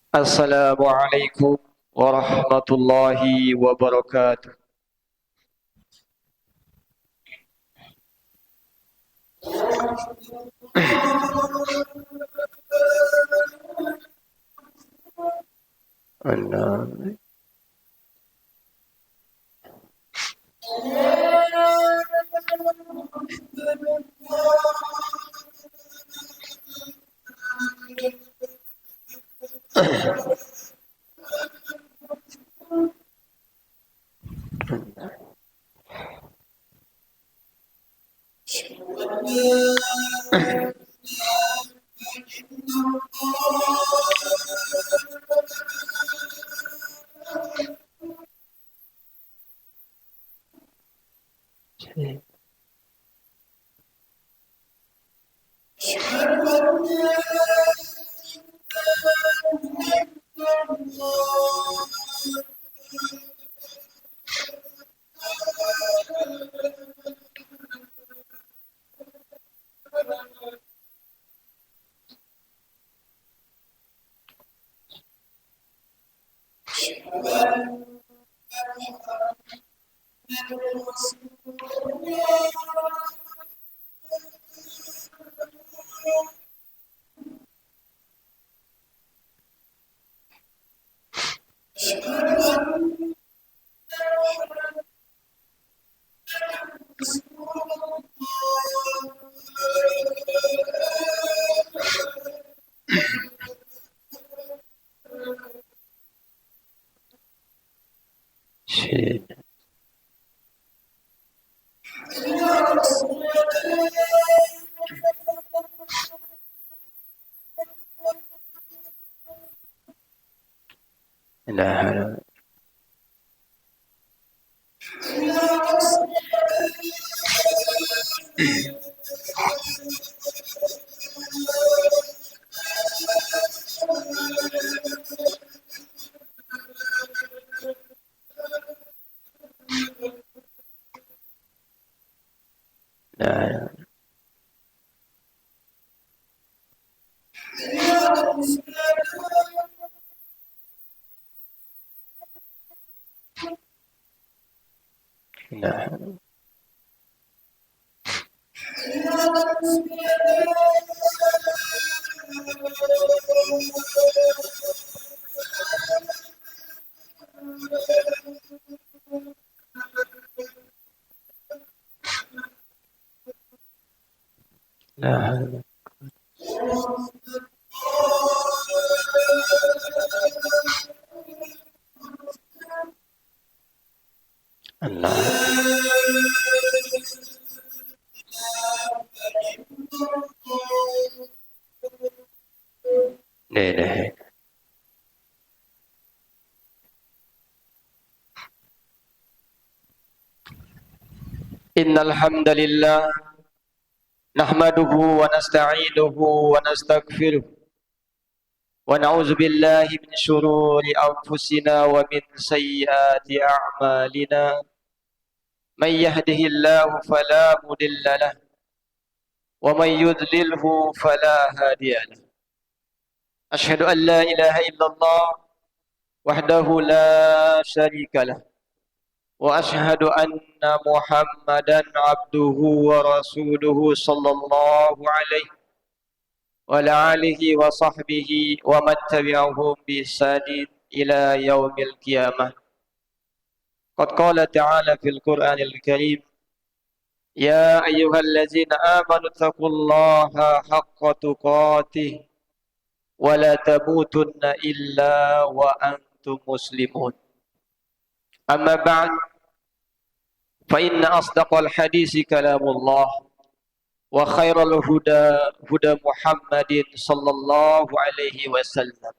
Assalamualaikum warahmatullahi wabarakatuh. Anda la la la la Allah la ilaha Innal hamdalillah nahmaduhu wa nasta'inuhu wa nastaghfiruh wa na'udzu billahi min shururi anfusina wa min sayyiati a'malina man yahdihillahu fala mudilla lahu wa man yudlilhu fala hadiya lahu asyhadu an la ilaha illallah wahdahu la syarika lahu wa asyhadu anna Muhammadan abduhu wa rasuluhu sallallahu alaihi wa ala alihi wa sahbihi wa man tabi'ahum bi ihsanin ila yaumil qiyamah. Qad qala ta'ala fil Qur'anil Karim, ya ayyuhallazina amanu taqullaha haqqa tuqatih wa la tamutunna illa wa antum muslimun. Amma ba'd, fa inna asdaqal hadisi kalamullah wa khairal huda huda Muhammadin sallallahu alaihi wasallam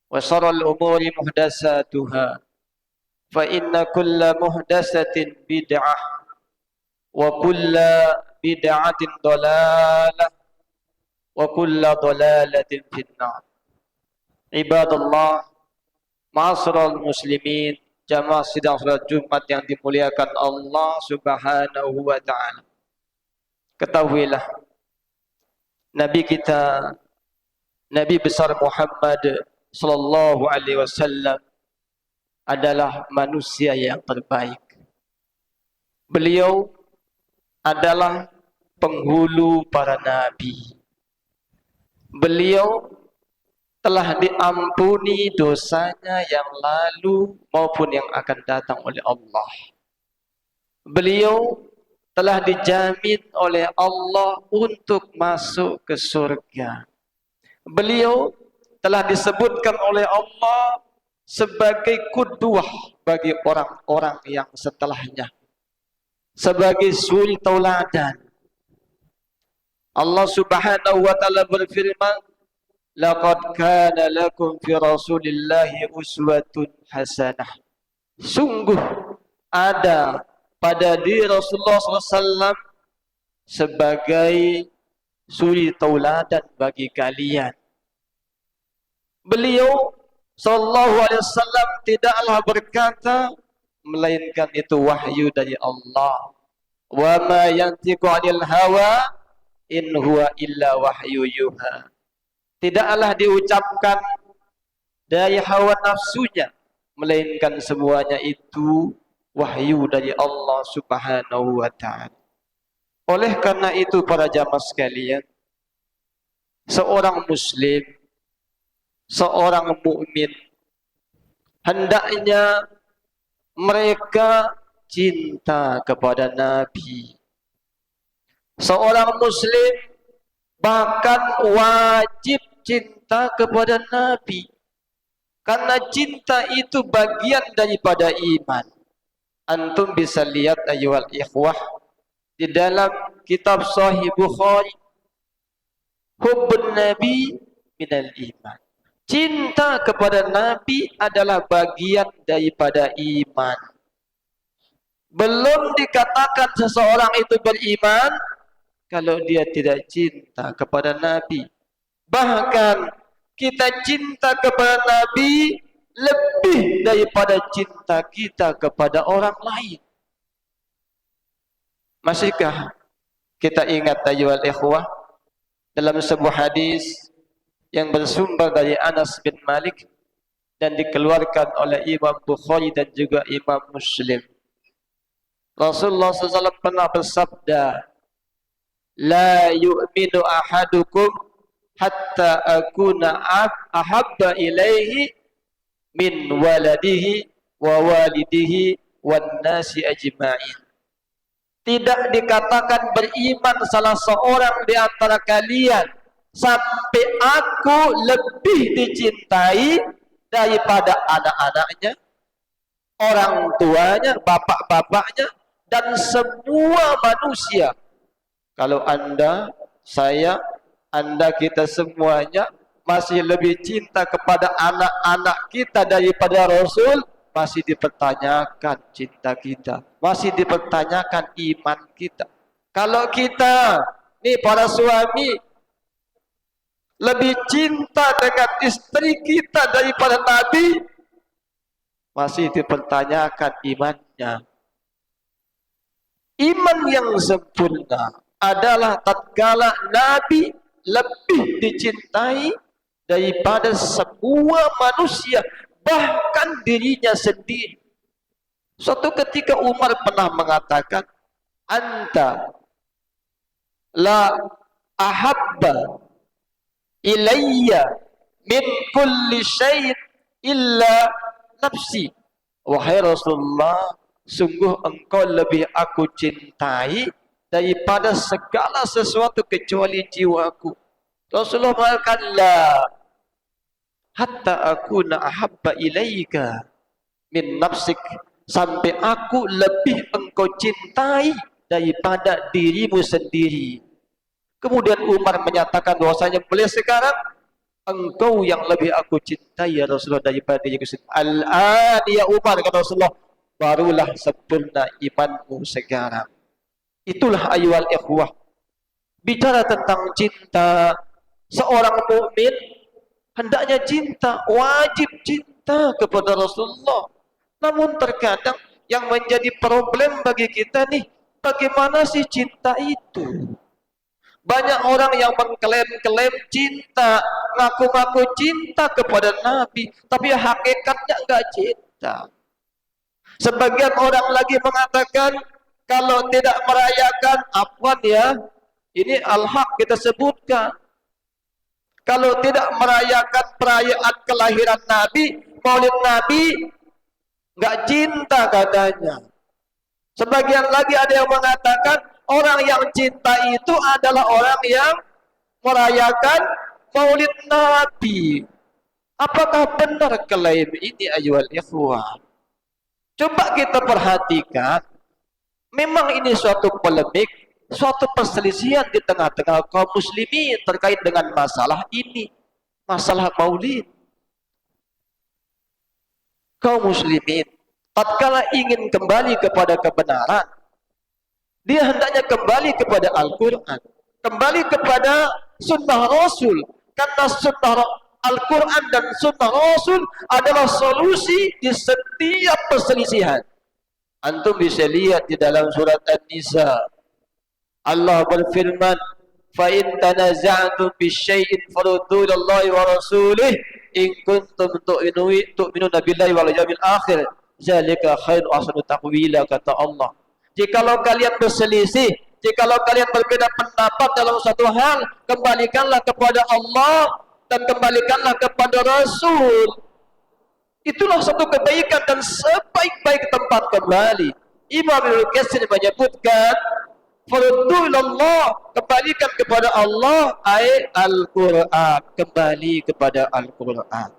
wa sharral umuri muhdatsatuha fa inna kulla muhdatsatin bid'ah wa kulla bid'atin dalalah wa kulla dalalatin finnar. Ibadallah, ma'asyiral muslimin, jamaah sidang salat Jumat yang dimuliakan Allah Subhanahu wa taala. Ketahuilah Nabi kita, Nabi besar Muhammad sallallahu alaihi wasallam adalah manusia yang terbaik. Beliau adalah penghulu para nabi. Beliau telah diampuni dosanya yang lalu maupun yang akan datang oleh Allah. Beliau telah dijamin oleh Allah untuk masuk ke surga. Beliau telah disebutkan oleh Allah sebagai qudwah bagi orang-orang yang setelahnya, sebagai suri tauladan. Allah Subhanahu wa taala berfirman, "Laqad kana lakum fi Rasulillahi uswatun hasanah." Sungguh ada pada diri Rasulullah SAW sebagai suri tauladan bagi kalian. Beliau sallallahu alaihi wasallam tidaklah berkata melainkan itu wahyu dari Allah. Wa ma yantiqu 'anil hawa in huwa illa wahyu yuha. Tidaklah diucapkan dari hawa nafsunya, melainkan semuanya itu wahyu dari Allah Subhanahu wa ta'ala. Oleh karena itu para jamaah sekalian, seorang muslim, seorang mukmin, hendaknya mereka cinta kepada Nabi. Seorang muslim bahkan wajib cinta kepada Nabi, karena cinta itu bagian daripada iman. Antum bisa lihat ayyuhal ikhwah di dalam kitab Sahih Bukhari, hubbun Nabi minal iman. Cinta kepada Nabi adalah bagian daripada iman. Belum dikatakan seseorang itu beriman kalau dia tidak cinta kepada Nabi. Bahkan kita cinta kepada Nabi lebih daripada cinta kita kepada orang lain. Masihkah kita ingat ayyuhal ikhwah dalam sebuah hadis yang bersumber dari Anas bin Malik dan dikeluarkan oleh Imam Bukhari dan juga Imam Muslim. Rasulullah SAW pernah bersabda, "La yu'minu ahadukum hatta akuna ahabba ilaihi min waladihi wa walidihi wan nasi ajma'in." Tidak dikatakan beriman salah seorang di antara kalian sampai aku lebih dicintai daripada anak-anaknya, orang tuanya, bapak-bapaknya, dan semua manusia. Kalau anda, saya, anda, kita semuanya masih lebih cinta kepada anak-anak kita daripada Rasul, masih dipertanyakan cinta kita, masih dipertanyakan iman kita. Kalau kita, nih para suami, lebih cinta dengan istri kita daripada Nabi, masih dipertanyakan imannya. Iman yang sempurna adalah tatkala Nabi lebih dicintai daripada semua manusia, bahkan dirinya sendiri. Suatu ketika Umar pernah mengatakan, "Anta la ahabba ilayya min kulli syait illa nafsi." Wahai Rasulullah, sungguh engkau lebih aku cintai daripada segala sesuatu kecuali jiwaku. Rasulullah mengatakan, "La hatta akuna ahabba ilaika min nafsik." Sampai aku lebih engkau cintai daripada dirimu sendiri. Kemudian Umar menyatakan bahwasanya mulai sekarang engkau yang lebih aku cintai ya Rasulullah daripada diriku sendiri. Al-an ya Umar, kata Rasulullah, barulah sempurna imanmu sekarang. Itulah ayyuhal ikhwah. Bicara tentang cinta, seorang mukmin hendaknya cinta, wajib cinta kepada Rasulullah. Namun terkadang yang menjadi problem bagi kita nih, bagaimana sih cinta itu? Banyak orang yang mengklaim-klaim cinta, ngaku-ngaku cinta kepada Nabi, tapi hakikatnya enggak cinta. Sebagian orang lagi mengatakan kalau tidak merayakan afwan ya, ini al-haq kita sebutkan. Kalau tidak merayakan perayaan kelahiran Nabi, Maulid Nabi, enggak cinta katanya. Sebagian lagi ada yang mengatakan orang yang cinta itu adalah orang yang merayakan Maulid Nabi. Apakah benar klaim ini ayuhal ikhwah? Coba kita perhatikan, memang ini suatu polemik, suatu perselisihan di tengah-tengah kaum muslimin terkait dengan masalah ini, masalah maulid. Kaum muslimin tatkala ingin kembali kepada kebenaran, dia hendaknya kembali kepada Al-Quran, kembali kepada sunnah Rasul, karena sunnah Al-Quran dan sunnah Rasul adalah solusi di setiap perselisihan. Antum bisa lihat di dalam surat An-Nisa, Allah berfirman, "Fa in tanaza'tum bi syai'in farudduhu ilallahi wa rasulih in kuntum tu'minuna billahi wal yawmil akhir, zalika khairu ahsanu ta'wila," kata Allah. Jikalau kalian berselisih, jikalau kalian berbeda pendapat dalam suatu hal, kembalikanlah kepada Allah dan kembalikanlah kepada Rasul. Itulah satu kebaikan dan sebaik-baik tempat kembali. Imam Ibnu Katsir menyebutkan, "Faruddu ilallah," kembalikan kepada Allah, ay Al-Qur'an, kembali kepada Al-Qur'an.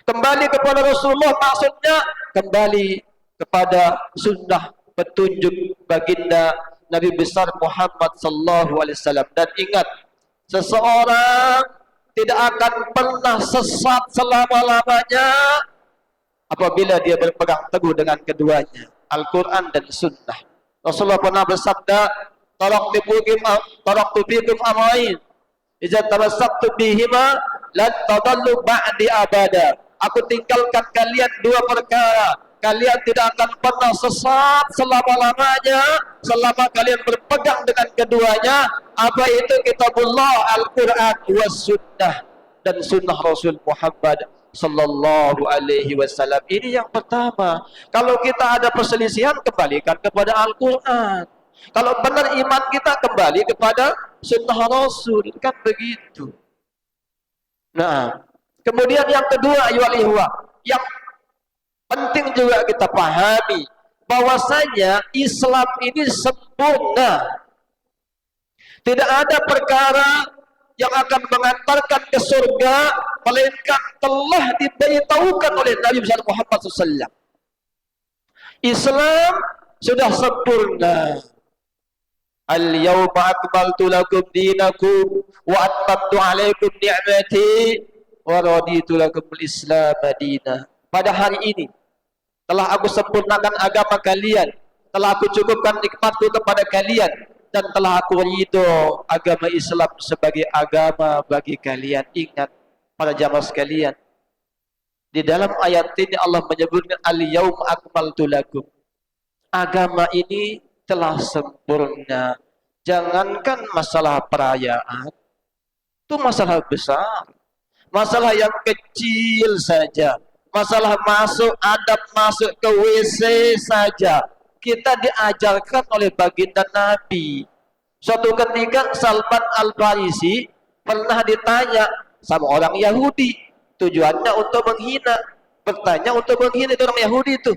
Kembali kepada Rasulullah maksudnya kembali kepada sunnah petunjuk baginda Nabi besar Muhammad sallallahu alaihi wasallam. Dan ingat, seseorang tidak akan pernah sesat selama-lamanya apabila dia berpegang teguh dengan keduanya, Al-Quran dan Sunnah. Rasulullah pernah bersabda, taraktu fikum amrayn, idza tamassaktu bihima lan tadallu ba'di abada. Aku tinggalkan kalian dua perkara, kalian tidak akan pernah sesat selama-lamanya selama kalian berpegang dengan keduanya. Apa itu? Kitabullah, Al-Quran, was sunnah, dan sunnah Rasul Muhammad sallallahu alaihi wasallam. Ini yang pertama. Kalau kita ada perselisihan, kembalikan kepada Al-Quran. Kalau benar iman kita, kembali kepada sunnah Rasul. Kan begitu. Nah, kemudian yang kedua, ayyuhal ikhwah, yang penting juga kita pahami bahwasanya Islam ini sempurna. Tidak ada perkara yang akan mengantarkan ke surga melainkan telah diberitahukan oleh Nabi besar Muhammad SAW. Islam sudah sempurna. Al-yawma akmaltu lakum dinakum wa atmamtu alaikum ni'mati wa raditu lakum al-Islam madinah. Pada hari ini telah aku sempurnakan agama kalian, telah aku cukupkan nikmatku kepada kalian, dan telah aku ridho agama Islam sebagai agama bagi kalian. Ingat para jamaah sekalian, di dalam ayat ini Allah menyebutkan al-yawma akmaltu lakum. Agama ini telah sempurna. Jangankan masalah perayaan, itu masalah besar, masalah yang kecil saja, masalah masuk adab masuk ke WC saja kita diajarkan oleh baginda Nabi. Suatu ketika Salman Al-Farisi pernah ditanya sama orang Yahudi, tujuannya untuk menghina, bertanya untuk menghina itu orang Yahudi itu.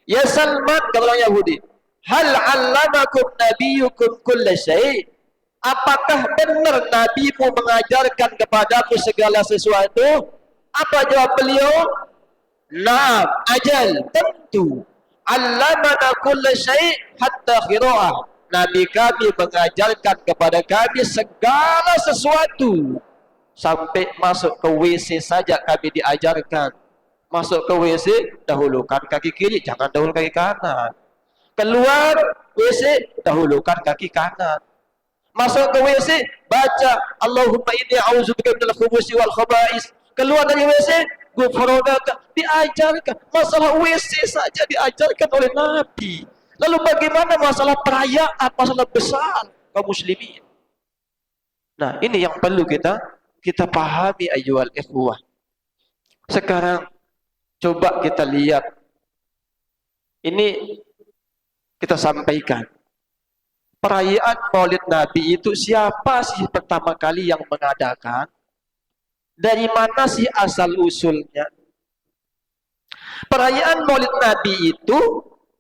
Ya Salman, kata orang Yahudi, hal 'allamakum nabiyyukum kulla syai'? Apakah benar nabimu mengajarkan kepadamu segala sesuatu? Apa jawab beliau? Naam, ajal, tentu. 'Allamana kulla syai' hatta qira'ah. Nabi kami mengajarkan kepada kami segala sesuatu. Sampai masuk ke WC saja kami diajarkan. Masuk ke WC, dahulukan kaki kiri, jangan dahulu kaki kanan. Keluar WC, dahulukan kaki kanan. Masuk ke WC, baca Allahumma inni a'udzubika minal khubuthi wal khaba'is. Keluar dari WC, ghufranaka. Diajarkan masalah WC saja diajarkan oleh Nabi. Lalu bagaimana masalah perayaan, masalah besar kaum muslimin? Nah, ini yang perlu kita pahami ayyuhal ikhwah. Sekarang coba kita lihat, ini kita sampaikan. Perayaan Maulid Nabi itu siapa sih pertama kali yang mengadakan? Dari mana sih asal usulnya? Perayaan Maulid Nabi itu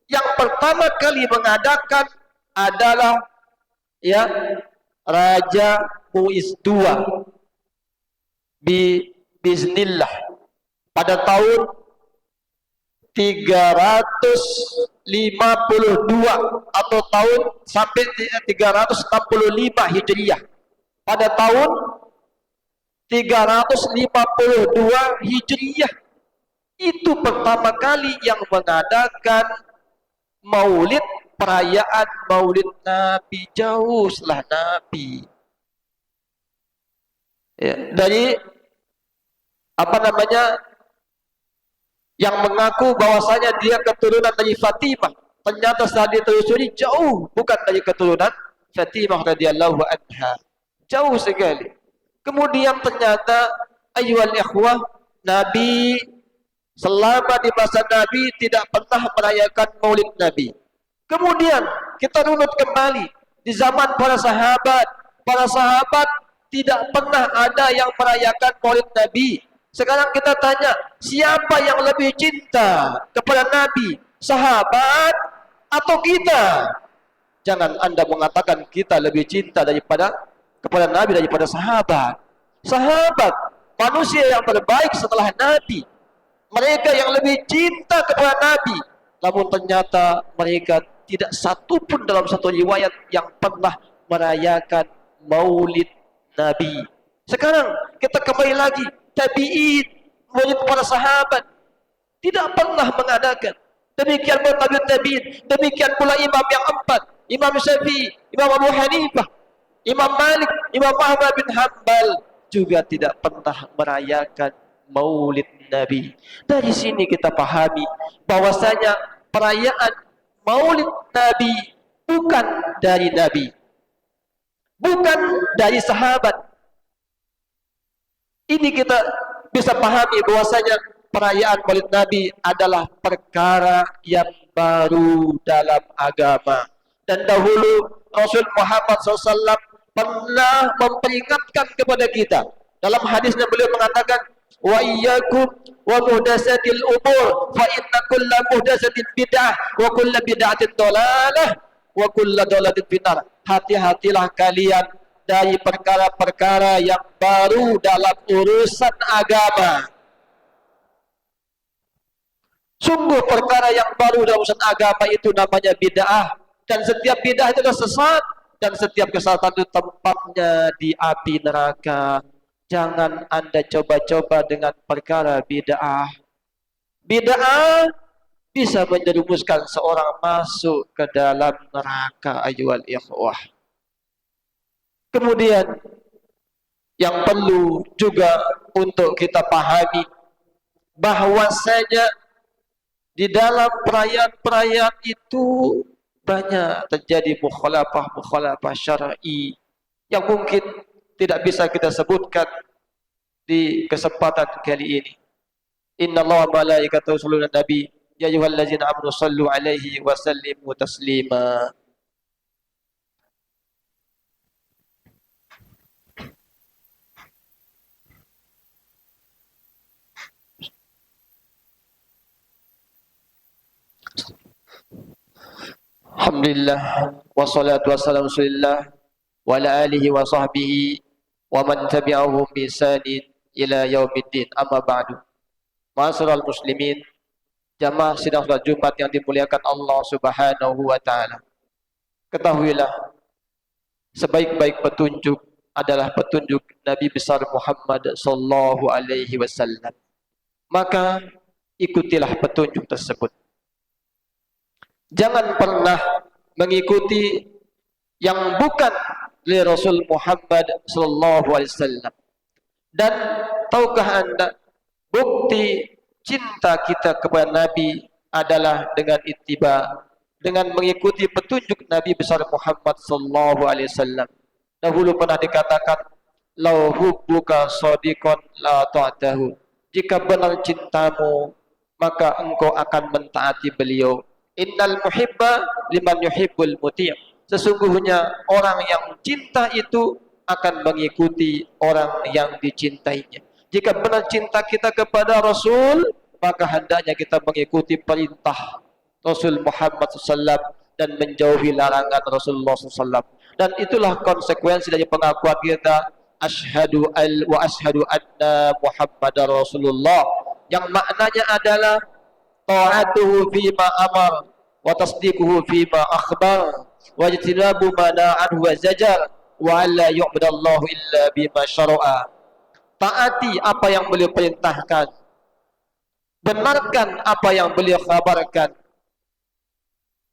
yang pertama kali mengadakan adalah ya Raja Muiz II Bismillah pada tahun 352 atau tahun sampai 365 Hijriah. Pada tahun 352 Hijriah itu pertama kali yang mengadakan Maulid, perayaan Maulid Nabi jauh setelah Nabi. Ya, dari apa namanya yang mengaku bahwasanya dia keturunan dari Fatimah, ternyata setelah ditelusuri jauh bukan dari keturunan Fatimah radhiyallahu anha, jauh sekali. Kemudian ternyata ayyuhal ikhwah, Nabi selama di masa Nabi tidak pernah merayakan Maulid Nabi. Kemudian kita runut kembali di zaman para sahabat tidak pernah ada yang merayakan Maulid Nabi. Sekarang kita tanya, siapa yang lebih cinta kepada Nabi? Sahabat atau kita? Jangan Anda mengatakan kita lebih cinta kepada Nabi daripada sahabat. Sahabat, manusia yang terbaik setelah Nabi. Mereka yang lebih cinta kepada Nabi. Namun ternyata mereka tidak satu pun dalam satu riwayat yang pernah merayakan Maulid Nabi. Sekarang kita kembali lagi. Tabi'in, murid para sahabat tidak pernah mengadakan. Demikian pula tabi'in, demikian pula imam yang empat, Imam Syafi'i, Imam Abu Hanifah, Imam Malik, Imam Ahmad bin Hanbal juga tidak pernah merayakan Maulid Nabi. Dari sini kita pahami bahwasanya perayaan Maulid Nabi bukan dari Nabi, bukan dari sahabat. Ini kita bisa pahami bahwasanya perayaan Maulid Nabi adalah perkara yang baru dalam agama. Dan dahulu Rasul Muhammad SAW pernah memperingatkan kepada kita. Dalam hadisnya beliau mengatakan, wa iyyakum wa muhdatsatil umur fa inna kulla muhdatsatin bid'ah wa kulla bid'atin dhalalah wa kulla dhalalatin finnar. Hati-hatilah kalian dari perkara-perkara yang baru dalam urusan agama. Sungguh perkara yang baru dalam urusan agama itu namanya bid'ah, dan setiap bid'ah itu adalah sesat, dan setiap kesalahan itu tempatnya di api neraka. Jangan Anda coba-coba dengan perkara bid'ah. Bid'ah bisa menjerumuskan seorang masuk ke dalam neraka ayyuhal ikhwah. Kemudian yang perlu juga untuk kita pahami bahwasanya di dalam perayaan-perayaan itu banyak terjadi mukhalafah syar'i yang mungkin tidak bisa kita sebutkan di kesempatan kali ini. Innallaha wa malaikatahu yusholluna 'alan nabi ya ayyuhallazina amanu shallu 'alaihi wa sallimu taslima. Alhamdulillah wassalatu wassalamu rasulillah wa ala alihi wa sahbihi wa man tabi'ahum bi ihsanin ila yaumiddin, amma ba'du. Ma'asyiral muslimin, jamaah sidang salat Jumat yang dimuliakan Allah Subhanahu wa taala. Ketahuilah, sebaik-baik petunjuk adalah petunjuk Nabi besar Muhammad sallallahu alaihi wasallam. Maka ikutilah petunjuk tersebut. Jangan pernah mengikuti yang bukan dari Rasul Muhammad sallallahu alaihi wasallam. Dan tahukah Anda, bukti cinta kita kepada Nabi adalah dengan ittiba, dengan mengikuti petunjuk Nabi besar Muhammad sallallahu alaihi wasallam. Dahulu pernah dikatakan, lau hubbuka shadiqan la ta'tahu. Jika benar cintamu, maka engkau akan mentaati beliau. Innal muhibba liman yuhibbul muti'. Sesungguhnya orang yang cinta itu akan mengikuti orang yang dicintainya. Jika benar cinta kita kepada Rasul, maka hendaknya kita mengikuti perintah Rasul Muhammad SAW dan menjauhi larangan Rasulullah SAW. Dan itulah konsekuensi dari pengakuan kita asyhadu anna Muhammadar Rasulullah, yang maknanya adalah ta'atuhu fima amar wa tasdiquhu fima akhbar wa ijtinabu ma na'anhu wa zajar wa alla yu'badallahu illa bima syara'a. Taati apa yang beliau perintahkan, benarkan apa yang beliau khabarkan,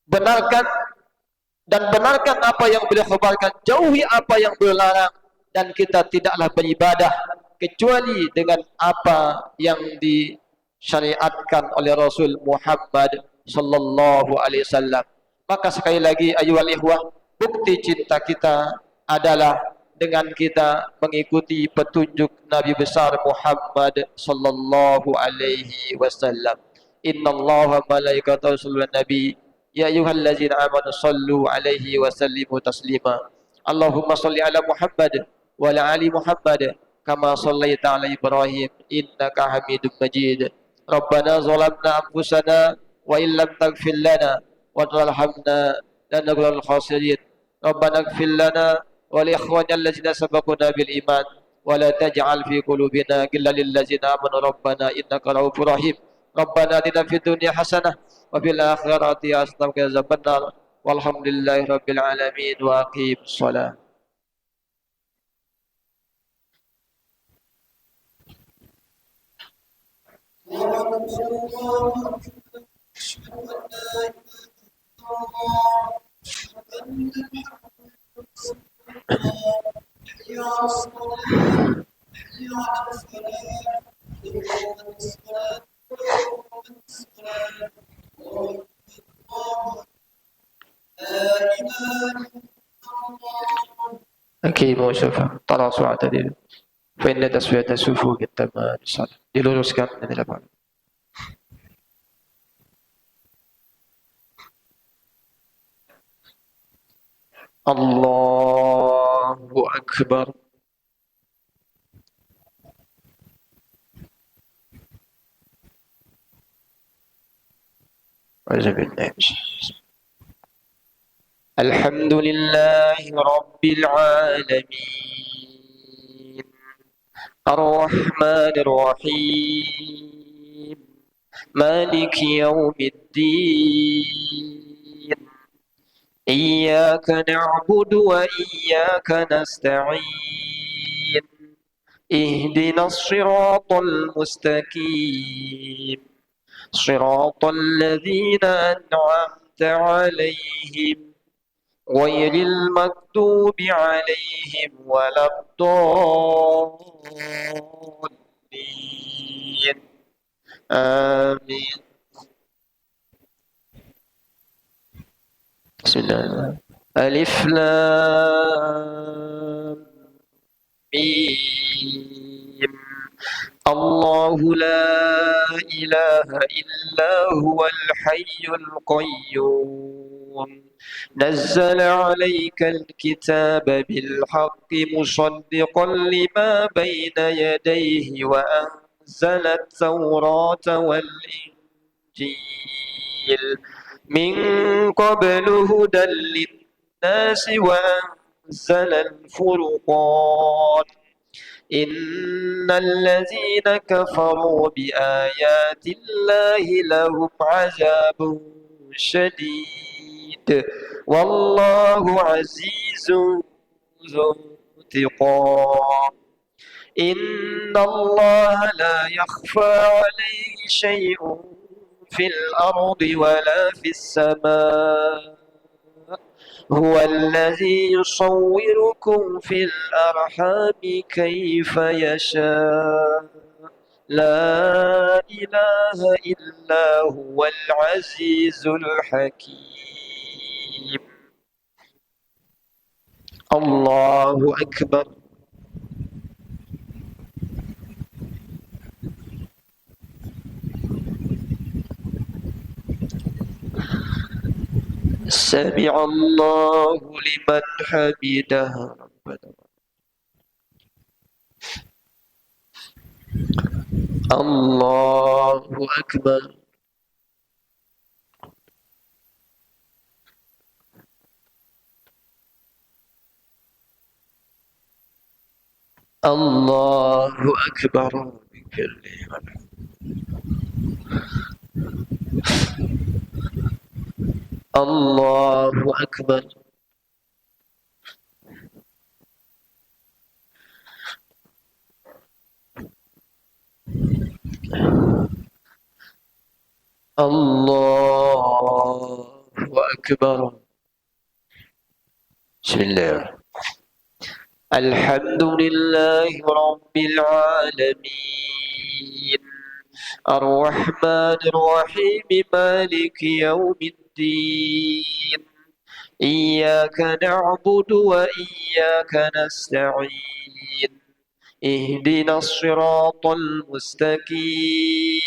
benarkan benarkan apa yang beliau khabarkan, jauhi apa yang beliau larang, dan kita tidaklah beribadah kecuali dengan apa yang disyariatkan oleh Rasul Muhammad sallallahu alaihi wasallam. Maka sekali lagi ayyuhal ikhwah, bukti cinta kita adalah dengan kita mengikuti petunjuk Nabi besar Muhammad sallallahu alaihi wasallam. Innallaha malaikatahu yusholluna 'alan nabi ya ayyuhallazina amanu shallu alaihi wa sallimu taslima. Allahumma shalli ala Muhammad wa ala ali Muhammad kama shallaita ala Ibrahim innaka Hamidum Majid. Rabbana zalamna anfusana wa illam taghfir lana wa tarhamna lanakunanna minal khasirin. Rabbana ighfir lana wa li ikhwanina allazina sabaquna bil iman wa la taj'al fi qulubina ghillan lil ladzina amanu rabbana innaka ra'ufur rahim. Rabbana atina fid dunya hasanah wa fil akhirati hasanah wa qina adzabannar. Walhamdulillahi rabbil alamin wa aqimus shalah. Aqimu syafah. Tara su'ata dil. Fa inna taswiyata sufuq at-tamam salat. Diluruskan dan dilakukan. Allahu Akbar. Alhamdulillahi Rabbil Alamin Ar-Rahmanir Rahim Maliki Yawmiddin Iyyaka na'budu wa iyyaka nasta'in Ihdinas siratal mustaqim Siratal ladzina an'amta 'alaihim ghairil maghdubi 'alaihim waladdallin. Amin. Bismillah. Alif Lam Mim. Allahu la ilaha illa huwal hayyul qayyum. Nazzala 'alaikal kitaba bil haqqi musaddiqan lima bayna yadayhi wa anzala at-taurata wal injil min qablu hudan lin-nasi wa anzala al-furqan. Innal ladzina kafaru bi ayatillahi lahum 'adzabun syadid wallahu 'azizun dzuntiqam. Innallaha la yakhfa 'alaihi syai'un fil ardi wala fis samaa. هو الذي يصوركم في الأرحام كيف يشاء لا إله إلا هو العزيز الحكيم. الله أكبر. سمع الله لمن حمده ربنا. الله أكبر. الله أكبر من كل ملك. الله أكبر. الله أكبر. بسم الله. الحمد لله رب العالمين الرحمن الرحيم مالك يوم الدين إياك نعبد وإياك نستعين اهدنا الصراط المستقيم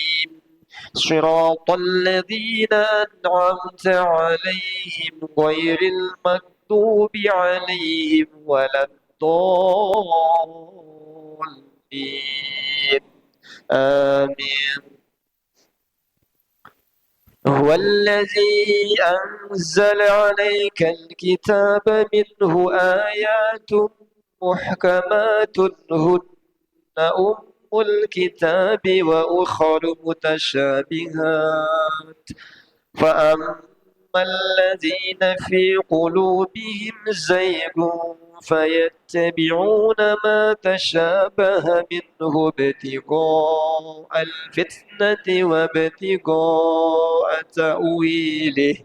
صراط الذين أنعمت عليهم غير المغضوب عليهم ولا الضالين آمين. هو الذي أنزل عليك الكتاب منه آيات محكمات هن أم الكتاب وأخر متشابهات فأما الذين في قلوبهم زيغ فيتبعون ما تشابه منه ابتغاء الفتنة وابتغاء تأويله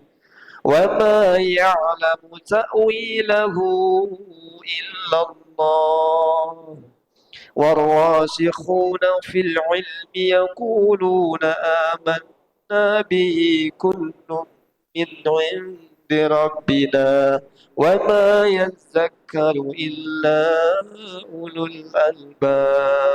وما يعلم تأويله إلا الله والراسخون في العلم يقولون آمنا به كل من عند ربنا وما يذكر إلا أولو الألباب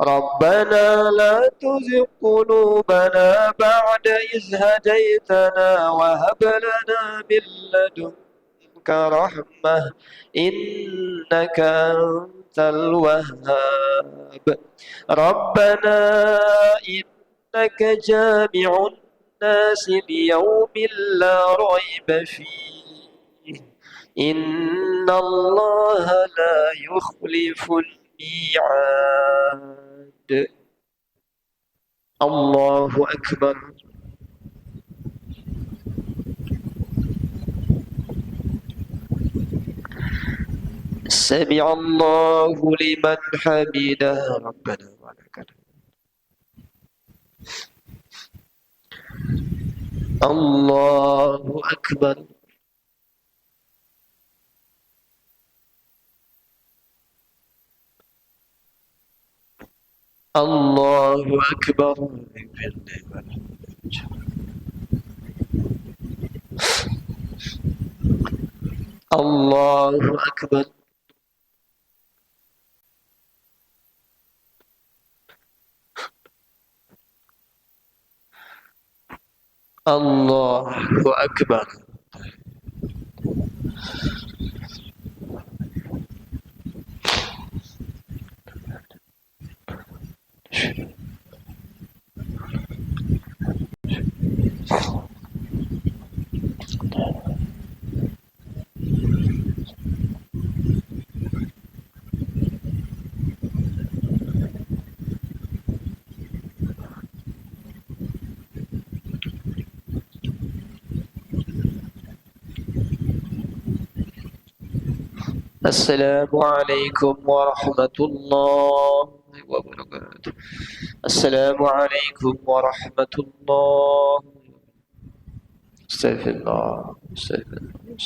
ربنا لا تزغ قلوبنا بعد إذ هديتنا وهب لنا من لدنك رحمة إنك أنت الوهاب ربنا إنك جامع الناس ليوم لا ريب فيه إن الله لا يخلف الميعاد. الله أكبر. سمع الله لمن حمده ربنا ولك الحمد. الله أكبر. الله أكبر. الله أكبر. الله أكبر. السلام عليكم ورحمة الله وبركاته. السلام عليكم ورحمة الله. استغفر الله. استغفر الله.